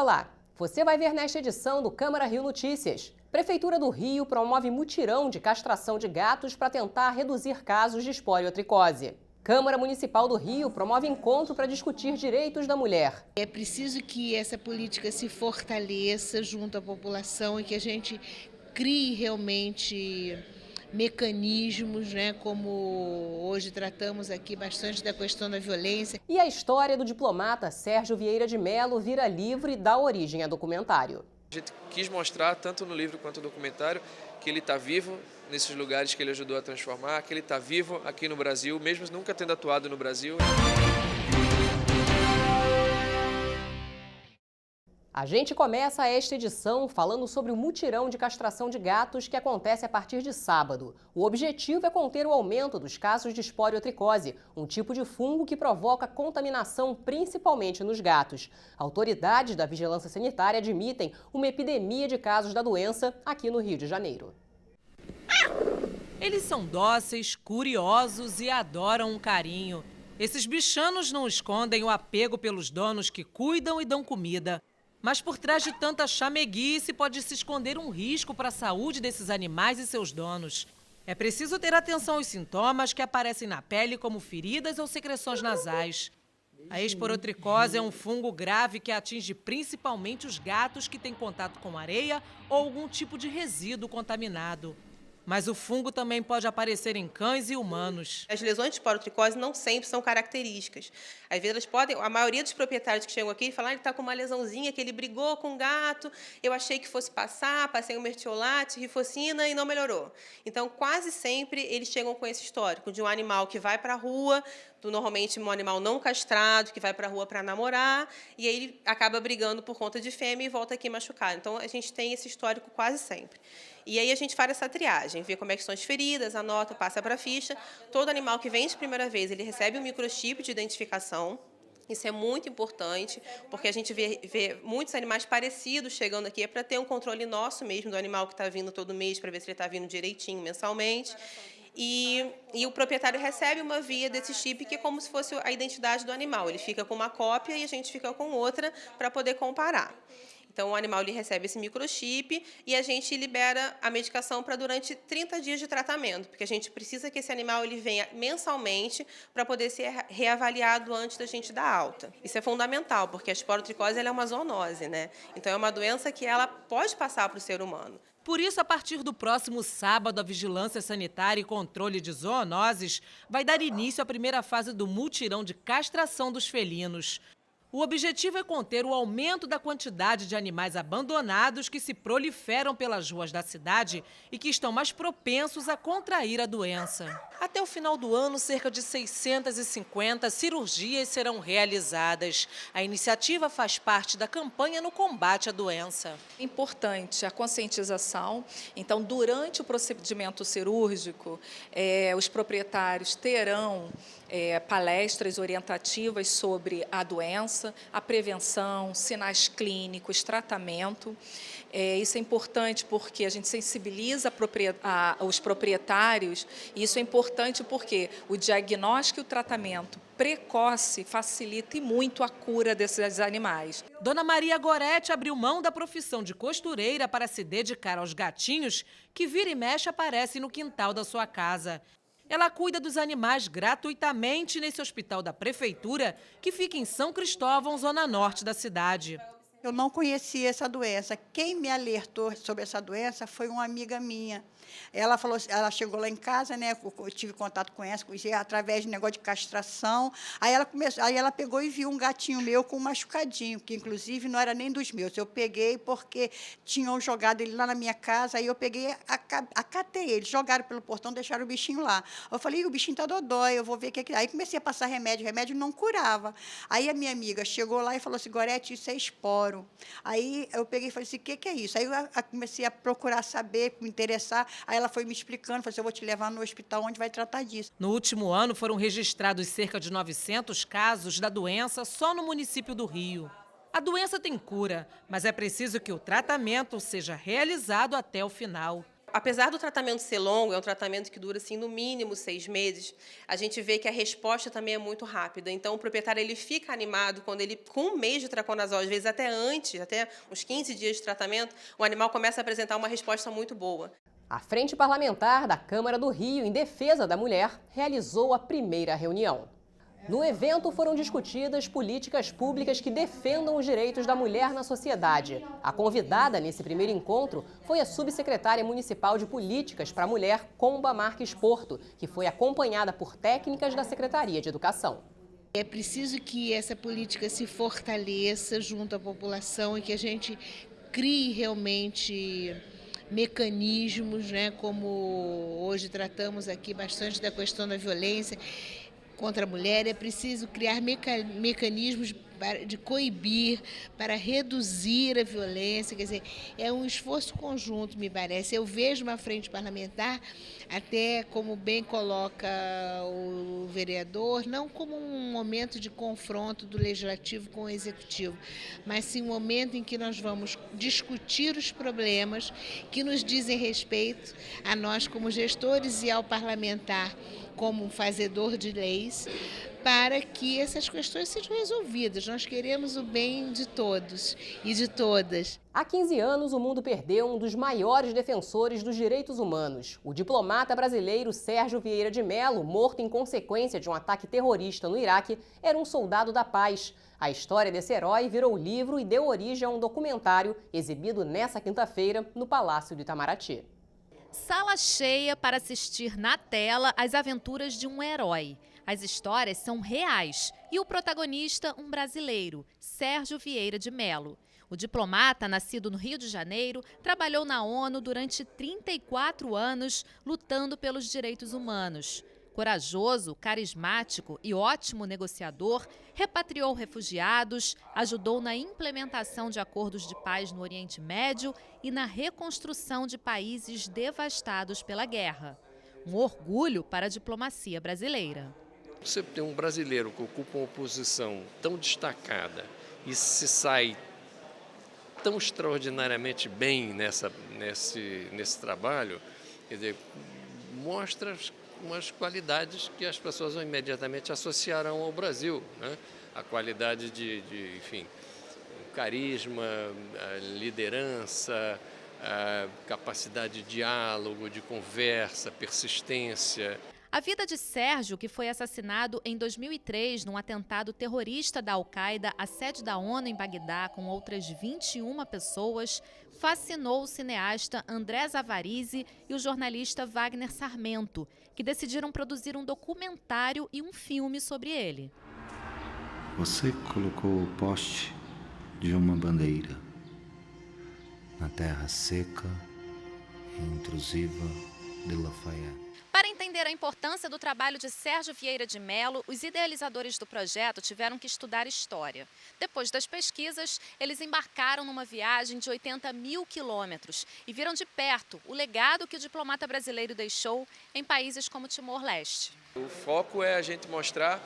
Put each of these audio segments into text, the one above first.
Olá, você vai ver nesta edição do Câmara Rio Notícias. Prefeitura do Rio promove mutirão de castração de gatos para tentar reduzir casos de esporotricose. Câmara Municipal do Rio promove encontro para discutir direitos da mulher. É preciso que essa política se fortaleça junto à população e que a gente crie realmente mecanismos, como hoje tratamos aqui bastante da questão da violência. E a história do diplomata Sérgio Vieira de Mello vira livro e dá origem a documentário. A gente quis mostrar, tanto no livro quanto no documentário, que ele está vivo nesses lugares que ele ajudou a transformar, que ele está vivo aqui no Brasil, mesmo nunca tendo atuado no Brasil. A gente começa esta edição falando sobre o mutirão de castração de gatos que acontece a partir de sábado. O objetivo é conter o aumento dos casos de esporotricose, um tipo de fungo que provoca contaminação principalmente nos gatos. Autoridades da Vigilância Sanitária admitem uma epidemia de casos da doença aqui no Rio de Janeiro. Eles são dóceis, curiosos e adoram um carinho. Esses bichanos não escondem o apego pelos donos que cuidam e dão comida. Mas por trás de tanta chameguice pode se esconder um risco para a saúde desses animais e seus donos. É preciso ter atenção aos sintomas que aparecem na pele, como feridas ou secreções nasais. A esporotricose é um fungo grave que atinge principalmente os gatos que têm contato com areia ou algum tipo de resíduo contaminado. Mas o fungo também pode aparecer em cães e humanos. As lesões de esporotricose não sempre são características. Às vezes elas podem, a maioria dos proprietários que chegam aqui falam, ele está com uma lesãozinha, que ele brigou com o gato, eu achei que fosse passar, passei um mertiolate, rifocina e não melhorou. Então, quase sempre eles chegam com esse histórico de um animal que vai para a rua, normalmente um animal não castrado, que vai para a rua para namorar, e aí ele acaba brigando por conta de fêmea e volta aqui machucado. Então, a gente tem esse histórico quase sempre. E aí a gente faz essa triagem, vê como é que estão as feridas, anota, passa para a ficha. Todo animal que vem de primeira vez, ele recebe um microchip de identificação. Isso é muito importante, porque a gente vê muitos animais parecidos chegando aqui, é para ter um controle nosso mesmo do animal que está vindo todo mês, para ver se ele está vindo direitinho mensalmente. E o proprietário recebe uma via desse chip que é como se fosse a identidade do animal. Ele fica com uma cópia e a gente fica com outra para poder comparar. Então, o animal ele recebe esse microchip e a gente libera a medicação para durante 30 dias de tratamento, porque a gente precisa que esse animal ele venha mensalmente para poder ser reavaliado antes da gente dar alta. Isso é fundamental, porque a esporotricose ela é uma zoonose, Então, é uma doença que ela pode passar para o ser humano. Por isso, a partir do próximo sábado, a Vigilância Sanitária e Controle de Zoonoses vai dar início à primeira fase do mutirão de castração dos felinos. O objetivo é conter o aumento da quantidade de animais abandonados que se proliferam pelas ruas da cidade e que estão mais propensos a contrair a doença. Até o final do ano, cerca de 650 cirurgias serão realizadas. A iniciativa faz parte da campanha no combate à doença. É importante a conscientização. Então, durante o procedimento cirúrgico, os proprietários terão palestras orientativas sobre a doença, a prevenção, sinais clínicos, tratamento. Isso é importante porque a gente sensibiliza os proprietários, e isso é importante porque o diagnóstico e o tratamento precoce facilita e muito a cura desses animais. Dona Maria Goretti abriu mão da profissão de costureira para se dedicar aos gatinhos que vira e mexe aparecem no quintal da sua casa. Ela cuida dos animais gratuitamente nesse hospital da prefeitura, que fica em São Cristóvão, zona norte da cidade. Eu não conhecia essa doença. Quem me alertou sobre essa doença foi uma amiga minha. Ela falou, ela chegou lá em casa, eu tive contato com ela, através de negócio de castração. Aí ela pegou e viu um gatinho meu com um machucadinho, que inclusive não era nem dos meus. Eu peguei porque tinham jogado ele lá na minha casa, aí eu peguei, acatei ele, jogaram pelo portão, deixaram o bichinho lá. Eu falei, o bichinho está dodói, eu vou ver o que é que... Aí comecei a passar remédio, remédio não curava. Aí a minha amiga chegou lá e falou assim, Goretti, isso é esporo. Aí eu peguei e falei assim, o que é isso? Aí eu comecei a procurar saber, me interessar. Aí ela foi me explicando, falou assim, eu vou te levar no hospital onde vai tratar disso. No último ano, foram registrados cerca de 900 casos da doença só no município do Rio. A doença tem cura, mas é preciso que o tratamento seja realizado até o final. Apesar do tratamento ser longo, é um tratamento que dura assim, no mínimo 6 meses, a gente vê que a resposta também é muito rápida. Então, o proprietário ele fica animado quando ele, com 1 mês de traconazol, às vezes até antes, até uns 15 dias de tratamento, o animal começa a apresentar uma resposta muito boa. A Frente Parlamentar da Câmara do Rio, em defesa da mulher, realizou a primeira reunião. No evento foram discutidas políticas públicas que defendam os direitos da mulher na sociedade. A convidada nesse primeiro encontro foi a subsecretária municipal de Políticas para a Mulher, Comba Marques Porto, que foi acompanhada por técnicas da Secretaria de Educação. É preciso que essa política se fortaleça junto à população e que a gente crie realmente mecanismos, né, como hoje tratamos aqui bastante da questão da violência contra a mulher. É preciso criar mecanismos de coibir, para reduzir a violência. Quer dizer, é um esforço conjunto, me parece. Eu vejo uma frente parlamentar, até como bem coloca o vereador, não como um momento de confronto do legislativo com o executivo, mas sim um momento em que nós vamos discutir os problemas que nos dizem respeito a nós como gestores e ao parlamentar como um fazedor de leis, para que essas questões sejam resolvidas. Nós queremos o bem de todos e de todas. Há 15 anos, o mundo perdeu um dos maiores defensores dos direitos humanos. O diplomata brasileiro Sérgio Vieira de Mello, morto em consequência de um ataque terrorista no Iraque, era um soldado da paz. A história desse herói virou livro e deu origem a um documentário exibido nesta quinta-feira no Palácio do Itamaraty. Sala cheia para assistir na tela as aventuras de um herói. As histórias são reais e o protagonista, um brasileiro, Sérgio Vieira de Mello. O diplomata, nascido no Rio de Janeiro, trabalhou na ONU durante 34 anos, lutando pelos direitos humanos. Corajoso, carismático e ótimo negociador, repatriou refugiados, ajudou na implementação de acordos de paz no Oriente Médio e na reconstrução de países devastados pela guerra. Um orgulho para a diplomacia brasileira. Você tem um brasileiro que ocupa uma posição tão destacada e se sai tão extraordinariamente bem nesse trabalho, quer dizer, mostra umas qualidades que as pessoas imediatamente associarão ao Brasil, né? A qualidade enfim, carisma, a liderança, a capacidade de diálogo, de conversa, persistência. A vida de Sérgio, que foi assassinado em 2003 num atentado terrorista da Al-Qaeda à sede da ONU em Bagdá com outras 21 pessoas, fascinou o cineasta André Zavarizi e o jornalista Wagner Sarmento, que decidiram produzir um documentário e um filme sobre ele. Você colocou o poste de uma bandeira na terra seca e intrusiva de Lafayette. Para entender a importância do trabalho de Sérgio Vieira de Mello, os idealizadores do projeto tiveram que estudar história. Depois das pesquisas, eles embarcaram numa viagem de 80 mil quilômetros e viram de perto o legado que o diplomata brasileiro deixou em países como Timor-Leste. O foco é a gente mostrar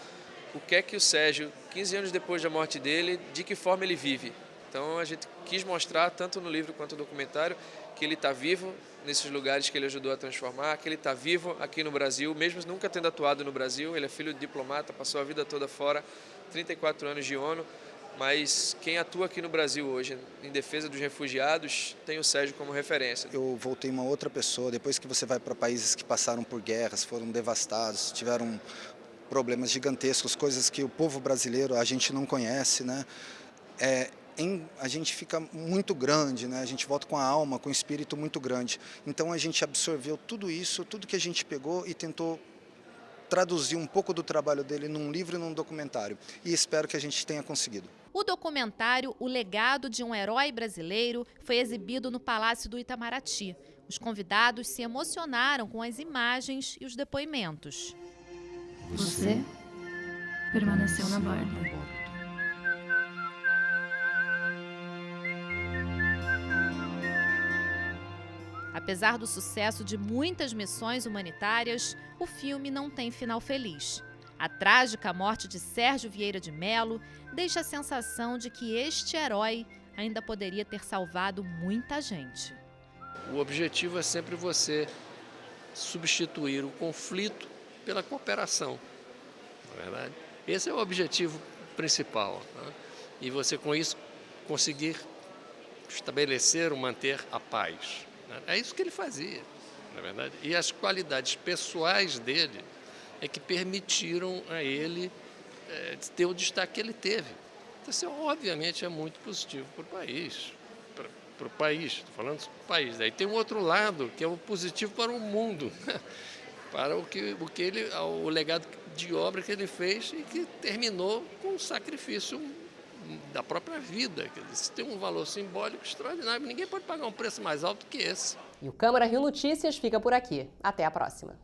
o que é que o Sérgio, 15 anos depois da morte dele, de que forma ele vive. Então a gente quis mostrar, tanto no livro quanto no documentário, que ele está vivo nesses lugares que ele ajudou a transformar, que ele está vivo aqui no Brasil, mesmo nunca tendo atuado no Brasil. Ele é filho de diplomata, passou a vida toda fora, 34 anos de ONU, mas quem atua aqui no Brasil hoje em defesa dos refugiados tem o Sérgio como referência. Eu voltei uma outra pessoa, depois que você vai para países que passaram por guerras, foram devastados, tiveram problemas gigantescos, coisas que o povo brasileiro, a gente não conhece, né? A gente fica muito grande, né? A gente volta com a alma, com o espírito muito grande. Então a gente absorveu tudo isso, tudo que a gente pegou e tentou traduzir um pouco do trabalho dele num livro e num documentário. E espero que a gente tenha conseguido. O documentário O Legado de um Herói Brasileiro foi exibido no Palácio do Itamaraty. Os convidados se emocionaram com as imagens e os depoimentos. Você permaneceu na borda. Apesar do sucesso de muitas missões humanitárias, o filme não tem final feliz. A trágica morte de Sérgio Vieira de Mello deixa a sensação de que este herói ainda poderia ter salvado muita gente. O objetivo é sempre você substituir o conflito pela cooperação, não é verdade? Esse é o objetivo principal, né? E você com isso conseguir estabelecer ou manter a paz, né? É isso que ele fazia, não é verdade? E as qualidades pessoais dele é que permitiram a ele ter o destaque que ele teve. Então, isso obviamente é muito positivo para o país. Para o país, estou falando do país. Daí tem um outro lado, que é o positivo para o mundo, para o legado de obra que ele fez e que terminou com o sacrifício da própria vida. Isso tem um valor simbólico extraordinário. Ninguém pode pagar um preço mais alto que esse. E o Câmara Rio Notícias fica por aqui. Até a próxima.